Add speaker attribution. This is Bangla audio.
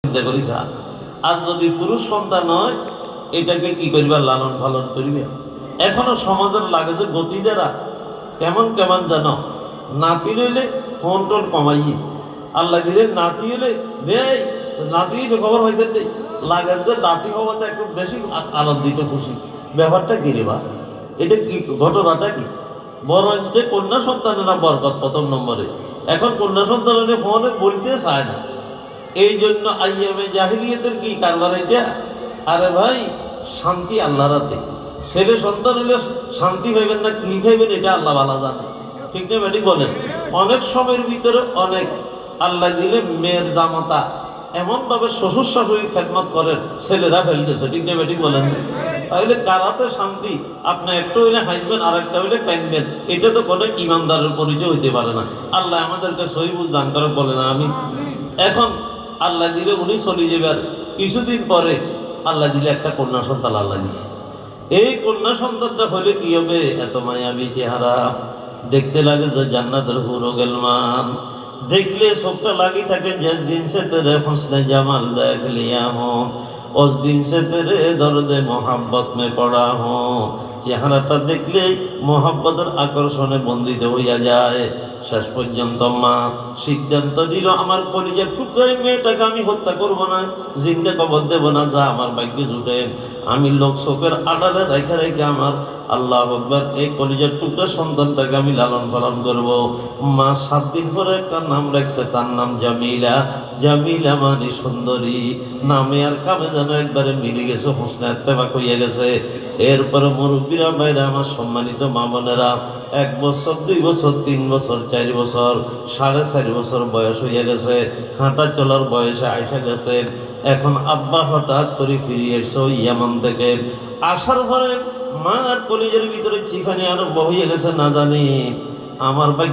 Speaker 1: চিন্তা করিস। আর যদি পুরুষ সন্তান হয় এটাকে কি করিবা, লালন পালন করিবে। এখনো সমাজের লাগে যে গতি দ্বারা কেমন কেমন জানো, নাতি রইলে ফোন টোন কমাইয়ে, আল্লাহ দিলে নাতি হলে নেই, নাতি হয়েছে খবর হয়েছে নেই, লাগে যে নাতি হওয়াতে একটু বেশি আনন্দিত খুশি। ব্যাপারটা কি রে বা, এটা কি ঘটনাটা কি? বরঞ্চ কন্যা সন্তানেরা বরকত প্রথম নম্বরে। এখন কন্যা সন্তানের ফোনে বলতে চায় না, এই জন্য আইয়ামে জাহিলিয়াতের কি কারবার এটা? আরে ভাই, শান্তি আল্লাহর হাতে। ছেলে সন্তান হলে শান্তি হইবেন না কিল খাইবেন এটা আল্লাহ ভালো জানে, ঠিক না বেটি বলেন? অনেক সময়ের ভিতরে অনেক আল্লাহ দিলে মেয়ের জামাতা এমনভাবে শ্বশুর শাশুড়ি খেদমত করেন, ছেলেরা ফেলতেছে, ঠিক না বেটি বলেন? তাহলে কারাতে শান্তি? আপনি একটা হইলে হাসবেন আর একটা হইলে কাঁদবেন, এটা তো কোনো ইমানদারের পরিচয় হইতে পারে না। আল্লাহ আমাদেরকে সহি বুঝ দান করে, বলে না আমি। এখন আল্লাহ দিলে উনি চলে যাবেন, কিছুদিন পরে আল্লাহ দিলে একটা কন্যা সন্তান আল্লাহ দিছে। এই কন্যা সন্তানটা হলে কি হবে? এত মায়াবী চেহারা, দেখতে লাগে যে জান্নাতের হুরো গেলমান। দেখলে সবটা লাগি থাকে, যে দিন সে তেরে হোসনে জামাল দেখ লিয়া হো, उस दिन से तेरे दर्द मोहब्बत में पड़ा हूँ। চেহারাটা দেখলে মোহাব্বতের আকর্ষণে বন্দিত হইয়া যায়। শেষ পর্যন্ত মা সিদ্ধান্ত নিল, আমার কলিজার টুকরাই মেয়েটাকে আমি হত্যা করব না, জিন্দা কবর দেব না, যা আমার ভাগ্যে জুটে আমি লোক চোখের আড়ালে রেখে রেখে আমার আল্লাহ আকবার এই কলিজার টুকরা সন্তানটাকে আমি লালন পালন করব। মা 7 দিন পরে একটা নাম রাখছে, তার নাম জামিলা। জামিলা মানে সুন্দরী। নামে আর কামে যেন একবারে মিলে গেছে, হোসনে ইত্তেফাক হইয়া গেছে। এরপরে মুরব্বীরা বাইরে, আমার সম্মানিত মা বোনেরা, 1 বছর 2 বছর 3 বছর 4 বছর 4.5 বছর বয়স হইয়া গেছে, হাঁটা চলার বয়সে আইসা গেছে। এখন আব্বা হঠাৎ করে ফিরিয়ে এসছে ইয়ামান থেকে। আসার পরে মা আর কলিজের ভিতরে চিখানি আরো বহিয়ে গেছে, না জানি আমার ভাই